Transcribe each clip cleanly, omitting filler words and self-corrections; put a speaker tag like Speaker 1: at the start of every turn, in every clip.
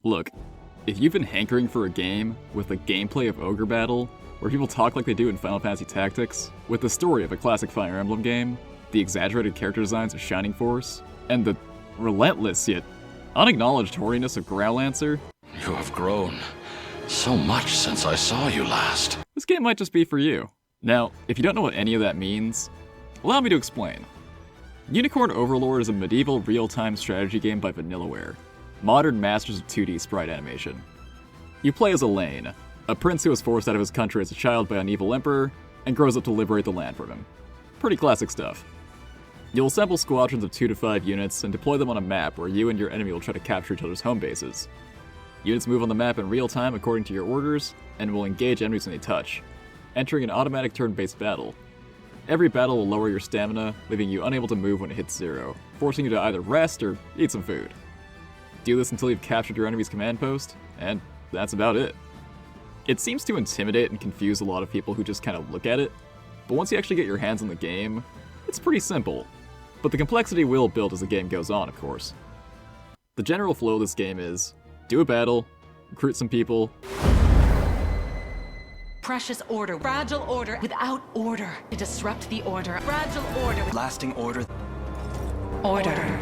Speaker 1: Look, if you've been hankering for a game with the gameplay of Ogre Battle, where people talk like they do in Final Fantasy Tactics, with the story of a classic Fire Emblem game, the exaggerated character designs of Shining Force, and the relentless yet unacknowledged horniness of Growlancer,
Speaker 2: You have grown so much since I saw you last.
Speaker 1: this game might just be for you. Now, if you don't know what any of that means, allow me to explain. Unicorn Overlord is a medieval real-time strategy game by Vanillaware, modern masters of 2D sprite animation. You play as Elaine, a prince who was forced out of his country as a child by an evil emperor, and grows up to liberate the land from him. Pretty classic stuff. You'll assemble squadrons of 2 to 5 units and deploy them on a map where you and your enemy will try to capture each other's home bases. Units move on the map in real time according to your orders, and will engage enemies when they touch, entering an automatic turn-based battle. Every battle will lower your stamina, leaving you unable to move when it hits 0, forcing you to either rest or eat some food. Do this until you've captured your enemy's command post, and that's about it. It seems to intimidate and confuse a lot of people who just kind of look at it, but once you actually get your hands on the game, it's pretty simple. But the complexity will build as the game goes on, of course. The general flow of this game is, do a battle, recruit some people.
Speaker 3: Precious order, fragile order, without order. To disrupt the order, fragile order.
Speaker 4: Lasting order.
Speaker 3: Order.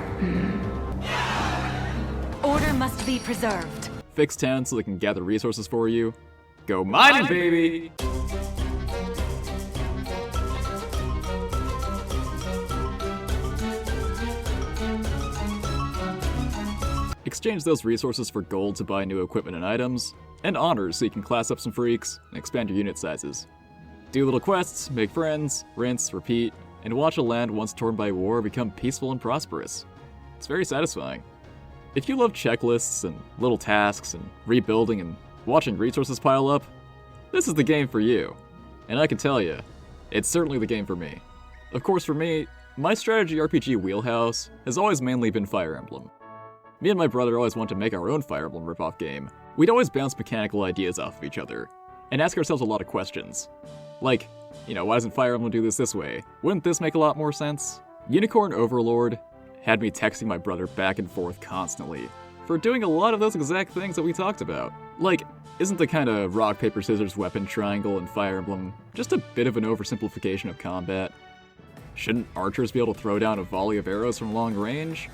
Speaker 3: Order must be preserved.
Speaker 1: Fix towns so they can gather resources for you. Go mining, baby! Exchange those resources for gold to buy new equipment and items, and honors so you can class up some freaks and expand your unit sizes. Do little quests, make friends, rinse, repeat, and watch a land once torn by war become peaceful and prosperous. It's very satisfying. If you love checklists and little tasks and rebuilding and watching resources pile up, this is the game for you. And I can tell you, it's certainly the game for me. Of course, for me, my strategy RPG wheelhouse has always mainly been Fire Emblem. Me and my brother always wanted to make our own Fire Emblem ripoff game. We'd always bounce mechanical ideas off of each other, and ask ourselves a lot of questions. Like, why doesn't Fire Emblem do this way? Wouldn't this make a lot more sense? Unicorn Overlord had me texting my brother back and forth constantly, for doing a lot of those exact things that we talked about. Like, isn't the kind of rock, paper, scissors weapon triangle in Fire Emblem just a bit of an oversimplification of combat? Shouldn't archers be able to throw down a volley of arrows from long range?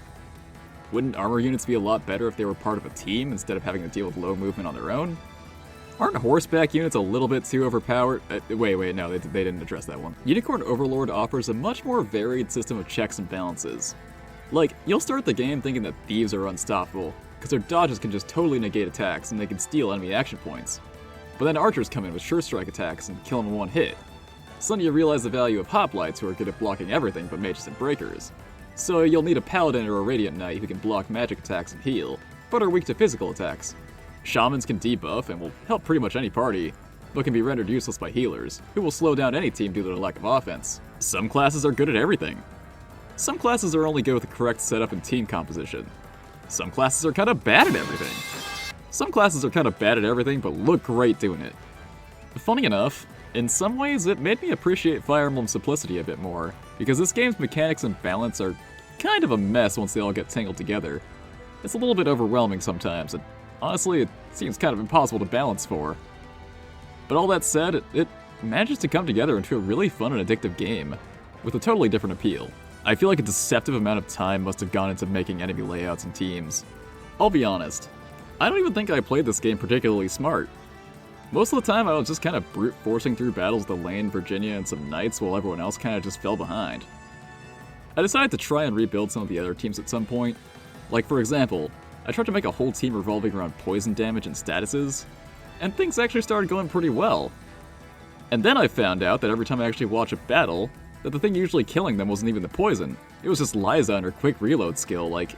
Speaker 1: Wouldn't armor units be a lot better if they were part of a team instead of having to deal with low movement on their own? Aren't horseback units a little bit too overpowered? Wait, no, they didn't address that one. Unicorn Overlord offers a much more varied system of checks and balances. Like, you'll start the game thinking that thieves are unstoppable, because their dodges can just totally negate attacks and they can steal enemy action points. But then archers come in with sure strike attacks and kill them in one hit. Suddenly you realize the value of hoplites who are good at blocking everything but mages and breakers. So you'll need a paladin or a radiant knight who can block magic attacks and heal, but are weak to physical attacks. Shamans can debuff and will help pretty much any party, but can be rendered useless by healers, who will slow down any team due to their lack of offense. Some classes are good at everything. Some classes are only good with the correct setup and team composition. Some classes are kind of bad at everything. Some classes are kind of bad at everything but look great doing it. Funny enough, in some ways it made me appreciate Fire Emblem's simplicity a bit more, because this game's mechanics and balance are kind of a mess once they all get tangled together. It's a little bit overwhelming sometimes, and honestly it seems kind of impossible to balance for. But all that said, it manages to come together into a really fun and addictive game, with a totally different appeal. I feel like a deceptive amount of time must have gone into making enemy layouts and teams. I'll be honest, I don't even think I played this game particularly smart. Most of the time I was just kind of brute forcing through battles with Elaine, Virginia, and some knights while everyone else kind of just fell behind. I decided to try and rebuild some of the other teams at some point. Like, for example, I tried to make a whole team revolving around poison damage and statuses, and things actually started going pretty well. And then I found out that every time I actually watch a battle, that the thing usually killing them wasn't even the poison. It was just Liza and her quick reload skill, like,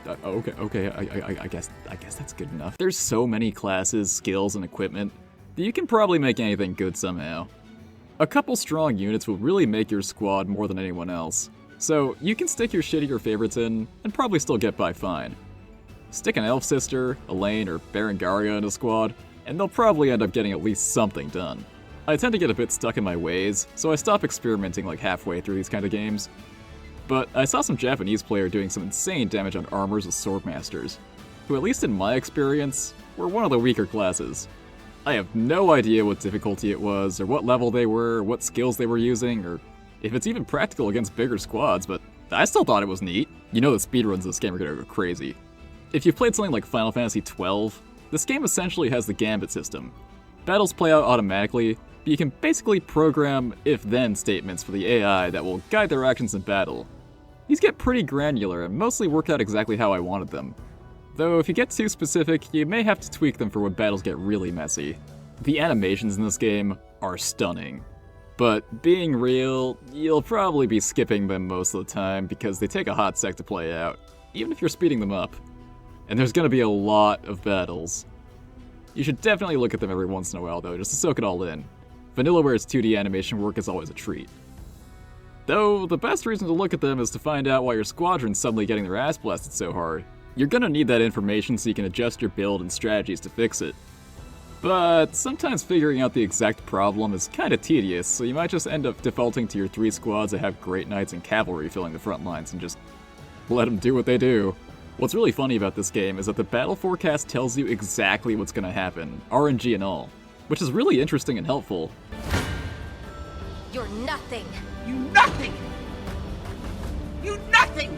Speaker 1: okay, I guess that's good enough. There's so many classes, skills, and equipment that you can probably make anything good somehow. A couple strong units will really make your squad more than anyone else, so you can stick your shittier favorites in and probably still get by fine. Stick an Elf Sister, Elaine, or Berengaria in a squad, and they'll probably end up getting at least something done. I tend to get a bit stuck in my ways, so I stop experimenting like halfway through these kind of games. But I saw some Japanese player doing some insane damage on armors with Swordmasters. who, at least in my experience, were one of the weaker classes. I have no idea what difficulty it was, or what level they were, or what skills they were using, or if it's even practical against bigger squads, but I still thought it was neat. You know the speedruns of this game are gonna go crazy. If you've played something like Final Fantasy XII, this game essentially has the Gambit system. Battles play out automatically, but you can basically program if-then statements for the AI that will guide their actions in battle. These get pretty granular and mostly work out exactly how I wanted them. Though if you get too specific, you may have to tweak them for when battles get really messy. The animations in this game are stunning. But being real, you'll probably be skipping them most of the time because they take a hot sec to play out, even if you're speeding them up. And there's gonna be a lot of battles. You should definitely look at them every once in a while though, just to soak it all in. Vanillaware's 2D animation work is always a treat. Though, the best reason to look at them is to find out why your squadron's suddenly getting their ass blasted so hard. You're gonna need that information so you can adjust your build and strategies to fix it. But sometimes figuring out the exact problem is kinda tedious, so you might just end up defaulting to your 3 squads that have great knights and cavalry filling the front lines and just let them do what they do. What's really funny about this game is that the battle forecast tells you exactly what's gonna happen, RNG and all, which is really interesting and helpful.
Speaker 4: You're nothing.
Speaker 5: You nothing! You nothing!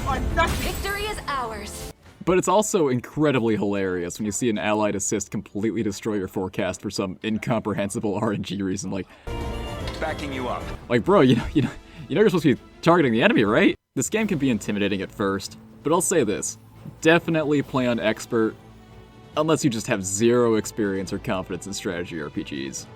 Speaker 5: You are nothing!
Speaker 4: Victory is ours.
Speaker 1: But it's also incredibly hilarious when you see an allied assist completely destroy your forecast for some incomprehensible RNG reason, like,
Speaker 5: Backing you up.
Speaker 1: bro, you know you're supposed to be targeting the enemy, right? This game can be intimidating at first, but I'll say this, definitely play on expert, unless you just have zero experience or confidence in strategy RPGs.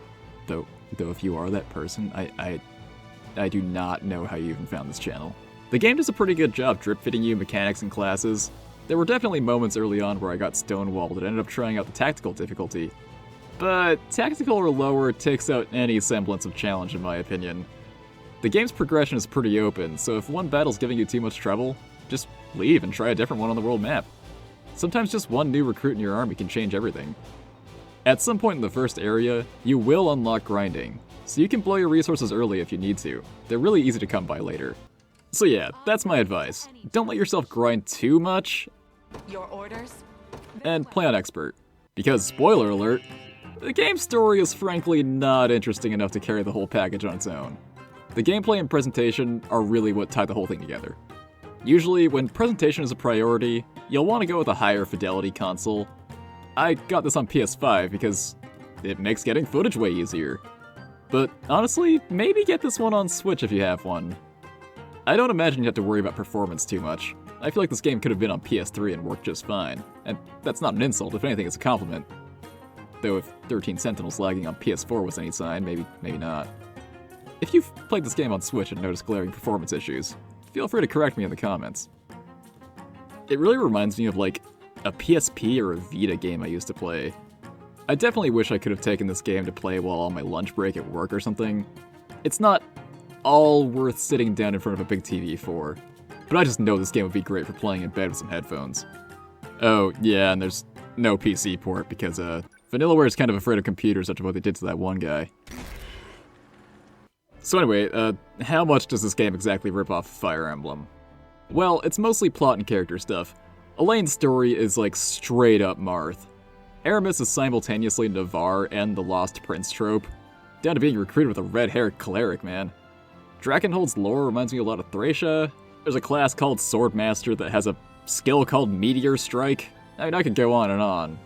Speaker 1: Though if you are that person, I do not know how you even found this channel. The game does a pretty good job drip-fitting you mechanics and classes. There were definitely moments early on where I got stonewalled and ended up trying out the tactical difficulty. But tactical or lower takes out any semblance of challenge in my opinion. The game's progression is pretty open, so if one battle's giving you too much trouble, just leave and try a different one on the world map. Sometimes just one new recruit in your army can change everything. At some point in the first area, you will unlock grinding, so you can blow your resources early if you need to. They're really easy to come by later. So yeah, that's my advice. Don't let yourself grind too much,
Speaker 3: Your orders?
Speaker 1: and play on expert. Because, spoiler alert, the game's story is frankly not interesting enough to carry the whole package on its own. The gameplay and presentation are really what tie the whole thing together. Usually, when presentation is a priority, you'll want to go with a higher fidelity console. I got this on PS5 because it makes getting footage way easier. But honestly, maybe get this one on Switch if you have one. I don't imagine you have to worry about performance too much. I feel like this game could have been on PS3 and worked just fine. And that's not an insult, if anything it's a compliment. Though if 13 Sentinels lagging on PS4 was any sign, maybe not. If you've played this game on Switch and noticed glaring performance issues, feel free to correct me in the comments. It really reminds me of like a PSP or a Vita game I used to play. I definitely wish I could have taken this game to play while on my lunch break at work or something. It's not all worth sitting down in front of a big TV for, but I just know this game would be great for playing in bed with some headphones. Oh, yeah, and there's no PC port because Vanillaware is kind of afraid of computers after what they did to that one guy. So anyway, how much does this game exactly rip off Fire Emblem? Well, it's mostly plot and character stuff. Elaine's story is like straight up Marth. Aramis is simultaneously Navarre and the Lost Prince trope, down to being recruited with a red-haired cleric, man. Drakenhold's lore reminds me a lot of Thracia. There's a class called Swordmaster that has a skill called Meteor Strike. I mean, I could go on and on.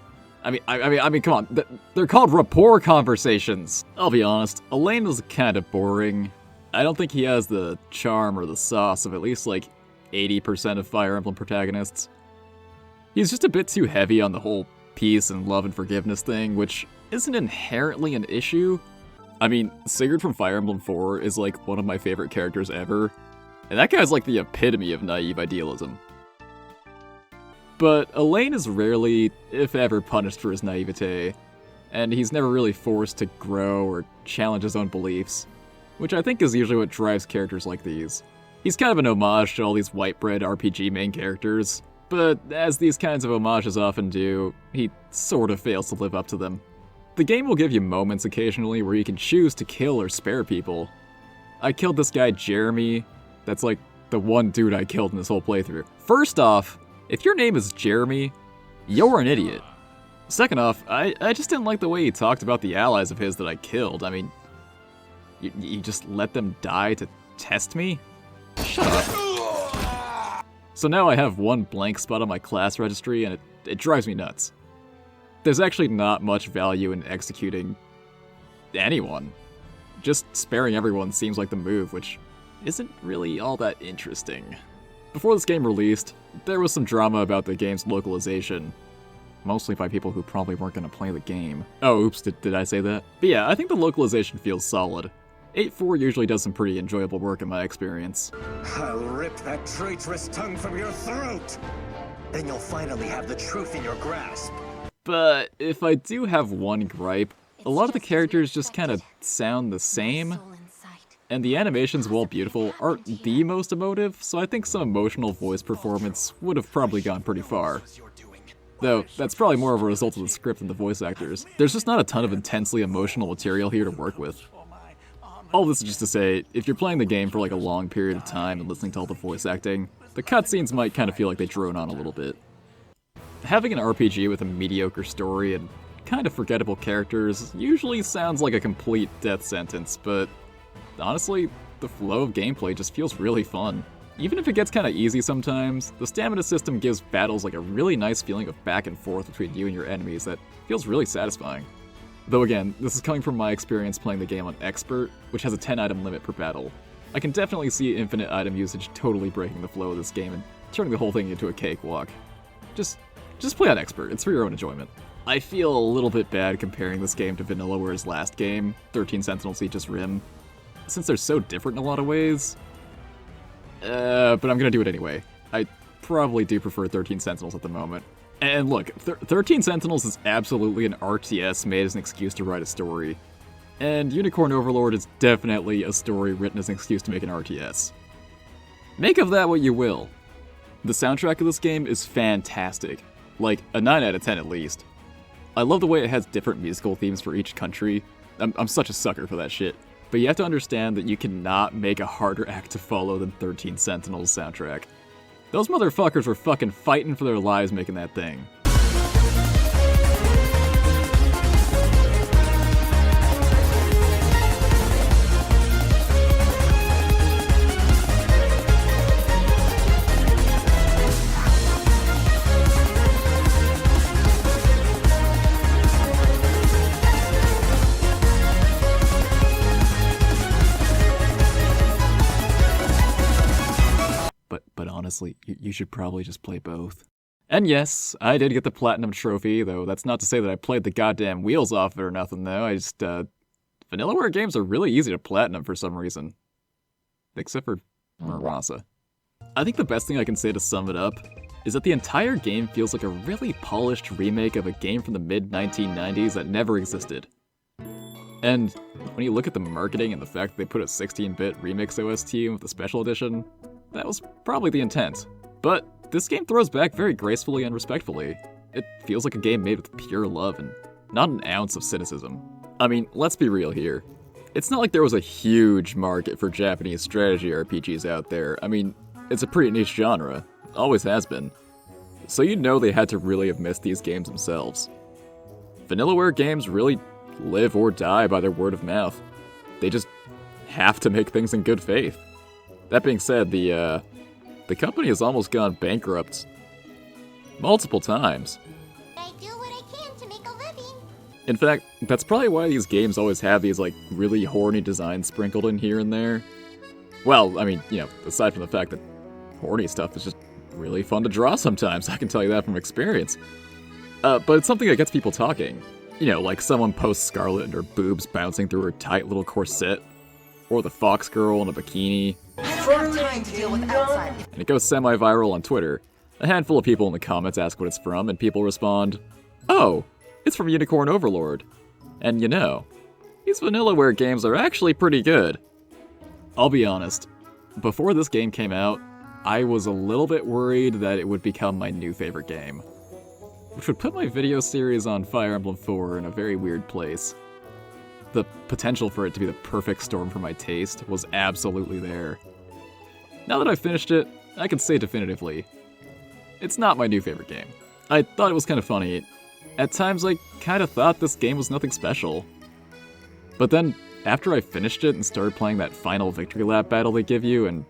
Speaker 1: I mean, come on, they're called rapport conversations. I'll be honest, Elaine is kind of boring. I don't think he has the charm or the sauce of at least like 80% of Fire Emblem protagonists. He's just a bit too heavy on the whole peace and love and forgiveness thing, which isn't inherently an issue. I mean, Sigurd from Fire Emblem 4 is like one of my favorite characters ever, and that guy's like the epitome of naive idealism. But Elaine is rarely, if ever, punished for his naivete, and he's never really forced to grow or challenge his own beliefs, which I think is usually what drives characters like these. He's kind of an homage to all these white bread RPG main characters, but as these kinds of homages often do, he sort of fails to live up to them. The game will give you moments occasionally where you can choose to kill or spare people. I killed this guy Jeremy, that's like the one dude I killed in this whole playthrough. First off, If your name is Jeremy, you're an idiot. Second off, I just didn't like the way he talked about the allies of his that I killed. I mean, you just let them die to test me? Shut up. So now I have one blank spot on my class registry, and it drives me nuts. There's actually not much value in executing anyone. Just sparing everyone seems like the move, which isn't really all that interesting. Before this game released, there was some drama about the game's localization. Mostly by people who probably weren't going to play the game. Oh, oops, did I say that? But yeah, I think the localization feels solid. 8.4 usually does some pretty enjoyable work in my experience.
Speaker 6: I'll rip that traitorous tongue from your throat! Then you'll finally have the truth in your grasp.
Speaker 1: But if I do have one gripe, a lot of the characters just kind of sound the same. And the animations, while beautiful, aren't the most emotive, so I think some emotional voice performance would have probably gone pretty far. Though, that's probably more of a result of the script than the voice actors. There's just not a ton of intensely emotional material here to work with. All this is just to say, if you're playing the game for like a long period of time and listening to all the voice acting, the cutscenes might kind of feel like they drone on a little bit. Having an RPG with a mediocre story and kind of forgettable characters usually sounds like a complete death sentence, but honestly, the flow of gameplay just feels really fun. Even if it gets kinda easy sometimes, the stamina system gives battles like a really nice feeling of back and forth between you and your enemies that feels really satisfying. Though again, this is coming from my experience playing the game on Expert, which has a 10 item limit per battle. I can definitely see infinite item usage totally breaking the flow of this game and turning the whole thing into a cakewalk. Just play on Expert, it's for your own enjoyment. I feel a little bit bad comparing this game to Vanillaware's last game, 13 Sentinels Aegis Rim, since they're so different in a lot of ways. But I'm gonna do it anyway. I probably do prefer 13 Sentinels at the moment. And look, 13 Sentinels is absolutely an RTS made as an excuse to write a story. And Unicorn Overlord is definitely a story written as an excuse to make an RTS. Make of that what you will. The soundtrack of this game is fantastic. Like, a 9 out of 10 at least. I love the way it has different musical themes for each country. I'm such a sucker for that shit. But you have to understand that you cannot make a harder act to follow than 13 Sentinels soundtrack. Those motherfuckers were fucking fighting for their lives making that thing. But honestly, you should probably just play both. And yes, I did get the Platinum Trophy, though that's not to say that I played the goddamn wheels off it or nothing, though. I just, Vanillaware games are really easy to Platinum for some reason. Except for Rasa. I think the best thing I can say to sum it up is that the entire game feels like a really polished remake of a game from the mid-1990s that never existed. And when you look at the marketing and the fact that they put a 16-bit remix OST in with the special edition, that was probably the intent. But this game throws back very gracefully and respectfully. It feels like a game made with pure love and not an ounce of cynicism. I mean, let's be real here. It's not like there was a huge market for Japanese strategy RPGs out there. I mean, it's a pretty niche genre. Always has been. So you know they had to really have missed these games themselves. Vanillaware games really live or die by their word of mouth. They just have to make things in good faith. That being said, the company has almost gone bankrupt multiple times.
Speaker 4: I do what I can to make a living.
Speaker 1: In fact, that's probably why these games always have these, like, really horny designs sprinkled in here and there. Well, I mean, you know, aside from the fact that horny stuff is just really fun to draw sometimes, I can tell you that from experience. But it's something that gets people talking. You know, like someone posts Scarlet and her boobs bouncing through her tight little corset, or the fox girl in a bikini.
Speaker 3: I don't have time to deal with outside.
Speaker 1: And it goes semi-viral on Twitter. A handful of people in the comments ask what it's from, and people respond, "Oh, it's from Unicorn Overlord." And you know, these Vanillaware games are actually pretty good. I'll be honest, before this game came out, I was a little bit worried that it would become my new favorite game, which would put my video series on Fire Emblem 4 in a very weird place. The potential for it to be the perfect storm for my taste was absolutely there. Now that I've finished it, I can say definitively, it's not my new favorite game. I thought it was kind of funny. At times, I kind of thought this game was nothing special. But then, after I finished it and started playing that final victory lap battle they give you, and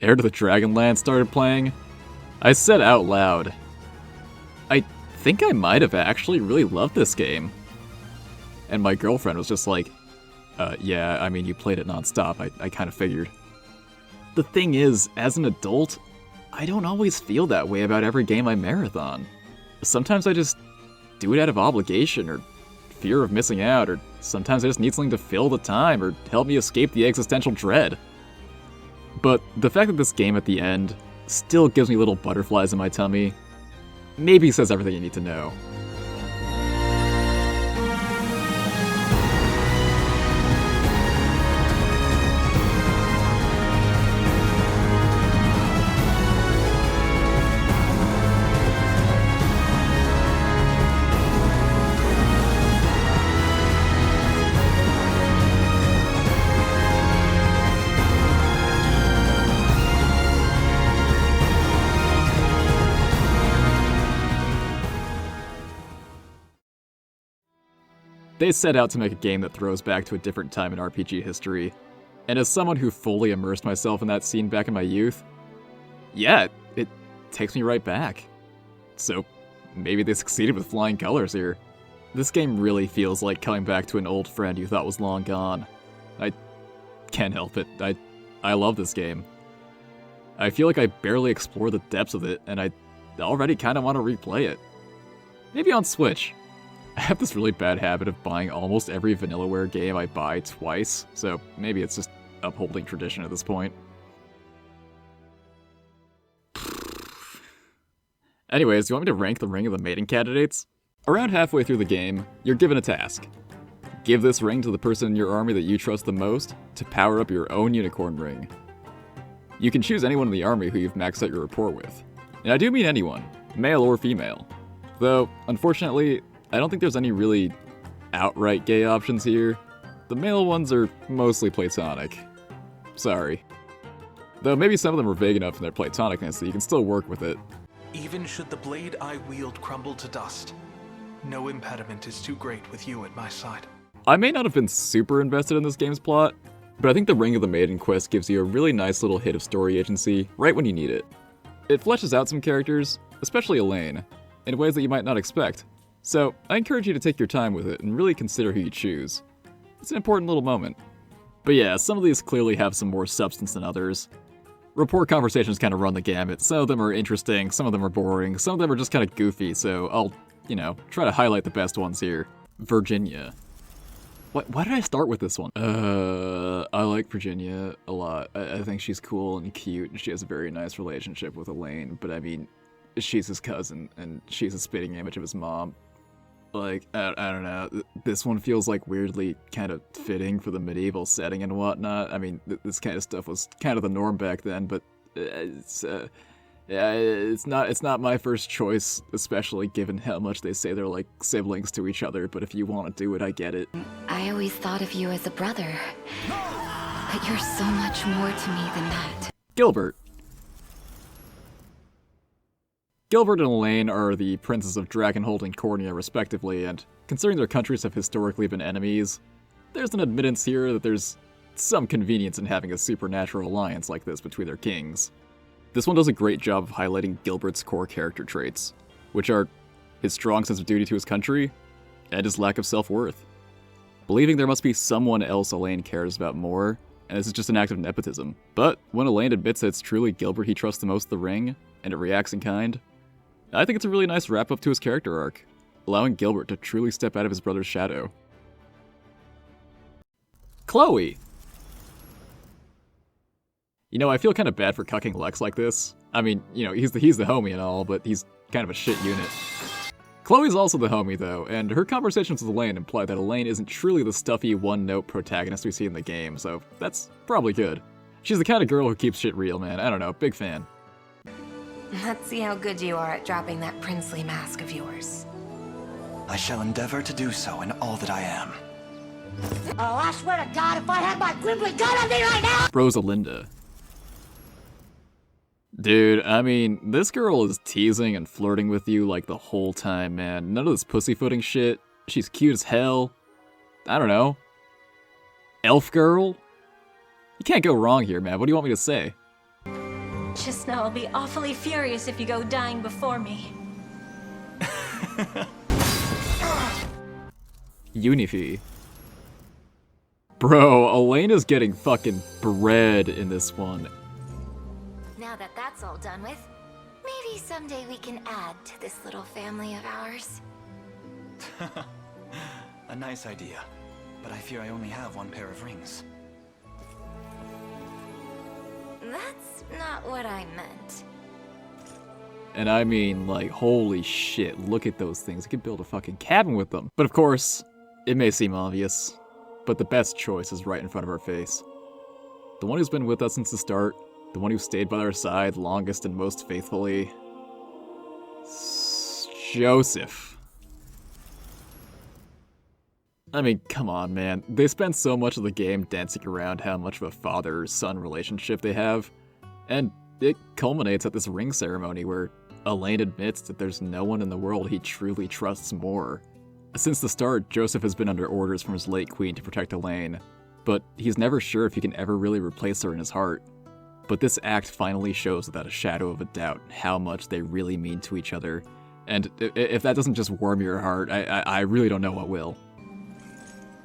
Speaker 1: Heir to the Dragonland started playing, I said out loud, I think I might have actually really loved this game. And my girlfriend was just like, yeah, I mean, you played it nonstop, I kind of figured. The thing is, as an adult, I don't always feel that way about every game I marathon. Sometimes I just do it out of obligation, or fear of missing out, or sometimes I just need something to fill the time, or help me escape the existential dread. But the fact that this game at the end still gives me little butterflies in my tummy, maybe says everything you need to know. They set out to make a game that throws back to a different time in RPG history, and as someone who fully immersed myself in that scene back in my youth, yeah, it takes me right back. So maybe they succeeded with flying colors here. This game really feels like coming back to an old friend you thought was long gone. I can't help it. I love this game. I feel like I barely explored the depths of it, and I already kind of want to replay it. Maybe on Switch. I have this really bad habit of buying almost every Vanillaware game I buy twice, so maybe it's just upholding tradition at this point. Anyways, do you want me to rank the Ring of the Maiden candidates? Around halfway through the game, you're given a task. Give this ring to the person in your army that you trust the most to power up your own unicorn ring. You can choose anyone in the army who you've maxed out your rapport with. And I do mean anyone, male or female. Though, unfortunately, I don't think there's any really outright gay options here. The male ones are mostly platonic. Sorry. Though maybe some of them are vague enough in their platonicness that you can still work with it.
Speaker 7: Even should the blade I wield crumble to dust, no impediment is too great with you at my side.
Speaker 1: I may not have been super invested in this game's plot, but I think the Ring of the Maiden quest gives you a really nice little hit of story agency right when you need it. It fleshes out some characters, especially Elaine, in ways that you might not expect. So, I encourage you to take your time with it and really consider who you choose. It's an important little moment. But yeah, some of these clearly have some more substance than others. Rapport conversations kind of run the gamut. Some of them are interesting, some of them are boring, some of them are just kind of goofy, so I'll, try to highlight the best ones here. Virginia. Why did I start with this one? I like Virginia a lot. I think she's cool and cute, and she has a very nice relationship with Elaine, but I mean, she's his cousin, and she's a spitting image of his mom. Like, I don't know, this one feels like weirdly kind of fitting for the medieval setting and whatnot. I mean, this kind of stuff was kind of the norm back then, but it's not my first choice, especially given how much they say they're like siblings to each other, but if you want to do it, I get it.
Speaker 8: I always thought of you as a brother, but you're so much more to me than that.
Speaker 1: Gilbert. Gilbert and Elaine are the princes of Dragonhold and Cornea, respectively, and considering their countries have historically been enemies, there's an admittance here that there's some convenience in having a supernatural alliance like this between their kings. This one does a great job of highlighting Gilbert's core character traits, which are his strong sense of duty to his country, and his lack of self-worth. Believing there must be someone else Elaine cares about more, and this is just an act of nepotism. But when Elaine admits that it's truly Gilbert he trusts the most the ring, and it reacts in kind, I think it's a really nice wrap-up to his character arc, allowing Gilbert to truly step out of his brother's shadow. Chloe! I feel kind of bad for cucking Lex like this. I mean, he's the homie and all, but he's kind of a shit unit. Chloe's also the homie, though, and her conversations with Elaine imply that Elaine isn't truly the stuffy, one-note protagonist we see in the game, so that's probably good. She's the kind of girl who keeps shit real, man. I don't know, big fan.
Speaker 8: Let's see how good you are at dropping that princely mask of yours.
Speaker 9: I shall endeavor to do so in all that I am.
Speaker 4: Oh, I swear to God, if I had my Grimly gun on me right now!
Speaker 1: Rosalinda. Dude, I mean, this girl is teasing and flirting with you like the whole time, man. None of this pussyfooting shit. She's cute as hell. I don't know. Elf girl? You can't go wrong here, man. What do you want me to say?
Speaker 10: Just know I'll be awfully furious if you go dying before me.
Speaker 1: Unify. Bro, Elena's getting fucking bread in this one.
Speaker 8: Now that that's all done with, maybe someday we can add to this little family of ours.
Speaker 9: A nice idea, but I fear I only have one pair of rings.
Speaker 8: That's not what I meant.
Speaker 1: And I mean, like, holy shit, look at those things. You could build a fucking cabin with them. But of course, it may seem obvious, but the best choice is right in front of our face. The one who's been with us since the start, the one who stayed by our side longest and most faithfully. Joseph. I mean, come on, man. They spend so much of the game dancing around how much of a father-son relationship they have, and it culminates at this ring ceremony where Elaine admits that there's no one in the world he truly trusts more. Since the start, Joseph has been under orders from his late queen to protect Elaine, but he's never sure if he can ever really replace her in his heart. But this act finally shows without a shadow of a doubt how much they really mean to each other, and if that doesn't just warm your heart, I really don't know what will.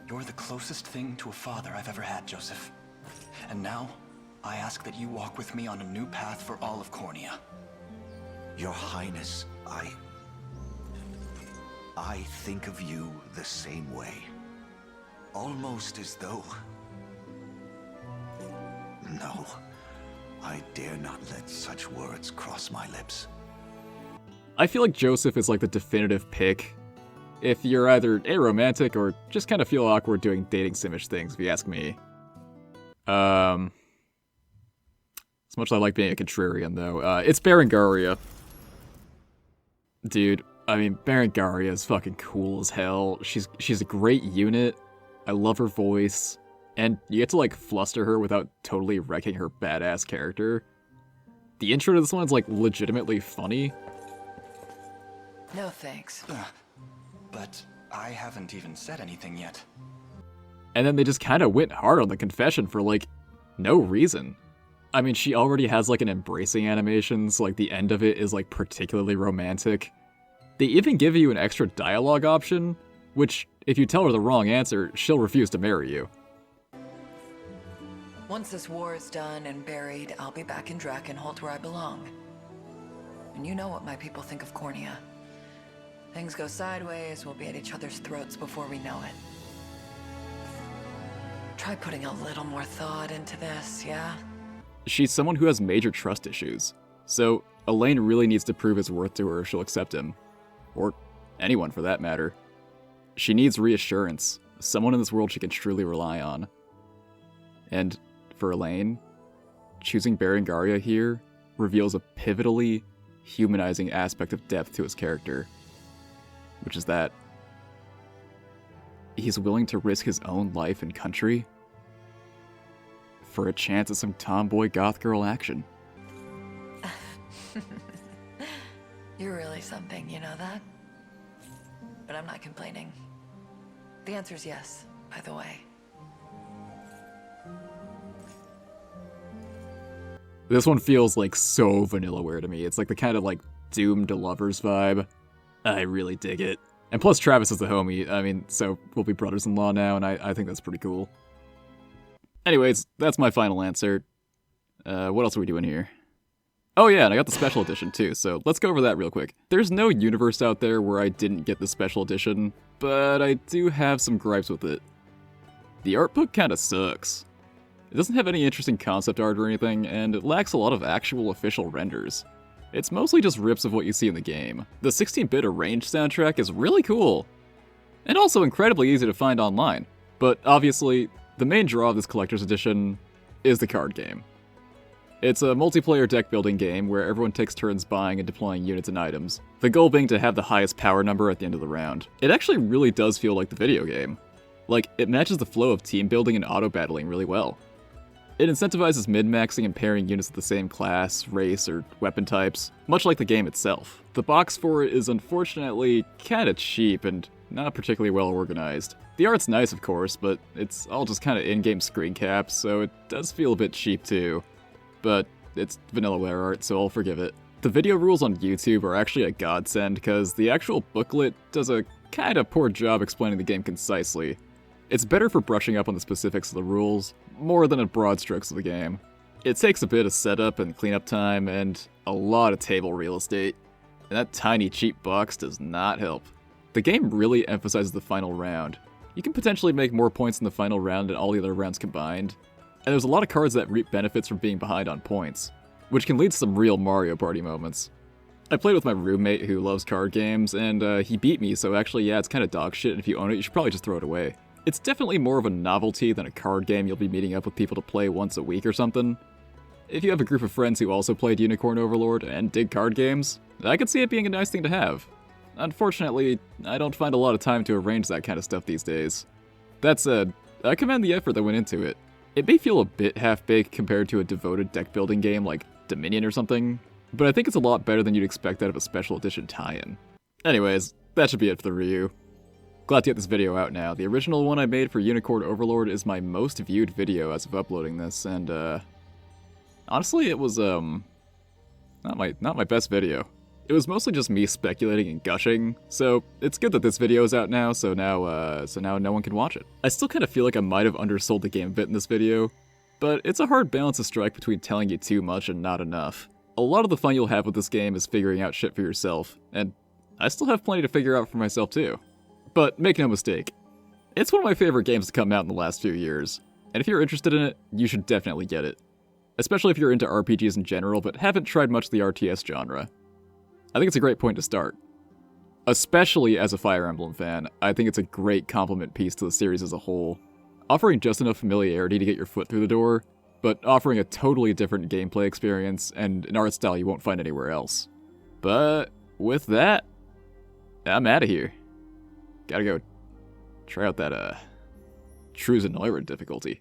Speaker 9: You're the closest thing to a father I've ever had, Joseph. And now, I ask that you walk with me on a new path for all of Cornea.
Speaker 6: Your Highness, I think of you the same way. Almost as though... No, I dare not let such words cross my lips.
Speaker 1: I feel like Joseph is like the definitive pick if you're either aromantic or just kind of feel awkward doing dating simish things, if you ask me. As much as I like being a contrarian, though, it's Berengaria. Dude, I mean, Berengaria is fucking cool as hell. She's a great unit. I love her voice. And you get to, like, fluster her without totally wrecking her badass character. The intro to this one's, like, legitimately funny.
Speaker 9: No thanks. But I haven't even said anything yet.
Speaker 1: And then they just kind of went hard on the confession for, like, no reason. I mean, she already has, like, an embracing animation, so, like, the end of it is, like, particularly romantic. They even give you an extra dialogue option, which, if you tell her the wrong answer, she'll refuse to marry you.
Speaker 11: Once this war is done and buried, I'll be back in Drakenholt where I belong. And you know what my people think of Cornea. Things go sideways, we'll be at each other's throats before we know it. Try putting a little more thought into this, yeah?
Speaker 1: She's someone who has major trust issues, so Elaine really needs to prove his worth to her if she'll accept him. Or anyone, for that matter. She needs reassurance, someone in this world she can truly rely on. And for Elaine, choosing Berengaria here reveals a pivotally humanizing aspect of depth to his character, which is that he's willing to risk his own life and country for a chance at some tomboy goth girl action.
Speaker 11: You're really something, you know that? But I'm not complaining. The answer's yes, by the way.
Speaker 1: This one feels like so Vanillaware to me. It's like the kind of like doomed to lovers vibe. I really dig it. And plus Travis is the homie. I mean, so we'll be brothers-in-law now, and I think that's pretty cool. Anyways, that's my final answer. What else are we doing here? Oh yeah, and I got the special edition too, so let's go over that real quick. There's no universe out there where I didn't get the special edition, but I do have some gripes with it. The art book kinda sucks. It doesn't have any interesting concept art or anything, and it lacks a lot of actual official renders. It's mostly just rips of what you see in the game. The 16-bit arranged soundtrack is really cool, and also incredibly easy to find online. But obviously, the main draw of this collector's edition is the card game. It's a multiplayer deck building game where everyone takes turns buying and deploying units and items, the goal being to have the highest power number at the end of the round. It actually really does feel like the video game. Like, it matches the flow of team building and auto battling really well. It incentivizes min-maxing and pairing units of the same class, race, or weapon types, much like the game itself. The box for it is unfortunately kinda cheap and not particularly well organized. The art's nice, of course, but it's all just kinda in-game screen caps, so it does feel a bit cheap too. But it's vanillaware art, so I'll forgive it. The video rules on YouTube are actually a godsend, because the actual booklet does a kinda poor job explaining the game concisely. It's better for brushing up on the specifics of the rules, more than in broad strokes of the game. It takes a bit of setup and cleanup time, and a lot of table real estate. And that tiny cheap box does not help. The game really emphasizes the final round. You can potentially make more points in the final round than all the other rounds combined. And there's a lot of cards that reap benefits from being behind on points, which can lead to some real Mario Party moments. I played with my roommate who loves card games, and he beat me, so actually yeah, it's kinda dog shit, and if you own it, you should probably just throw it away. It's definitely more of a novelty than a card game you'll be meeting up with people to play once a week or something. If you have a group of friends who also played Unicorn Overlord and dig card games, I could see it being a nice thing to have. Unfortunately, I don't find a lot of time to arrange that kind of stuff these days. That said, I commend the effort that went into it. It may feel a bit half-baked compared to a devoted deck-building game like Dominion or something, but I think it's a lot better than you'd expect out of a special edition tie-in. Anyways, that should be it for the review. Glad to get this video out now. The original one I made for Unicorn Overlord is my most viewed video as of uploading this, and honestly, it was not my best video. It was mostly just me speculating and gushing, so it's good that this video is out now, so now no one can watch it. I still kind of feel like I might have undersold the game a bit in this video, but it's a hard balance to strike between telling you too much and not enough. A lot of the fun you'll have with this game is figuring out shit for yourself, and I still have plenty to figure out for myself too. But make no mistake, it's one of my favorite games to come out in the last few years, and if you're interested in it, you should definitely get it. Especially if you're into RPGs in general, but haven't tried much of the RTS genre. I think it's a great point to start. Especially as a Fire Emblem fan, I think it's a great complement piece to the series as a whole, offering just enough familiarity to get your foot through the door, but offering a totally different gameplay experience and an art style you won't find anywhere else. But with that, I'm out of here. Gotta go try out that Truzen Neurod difficulty.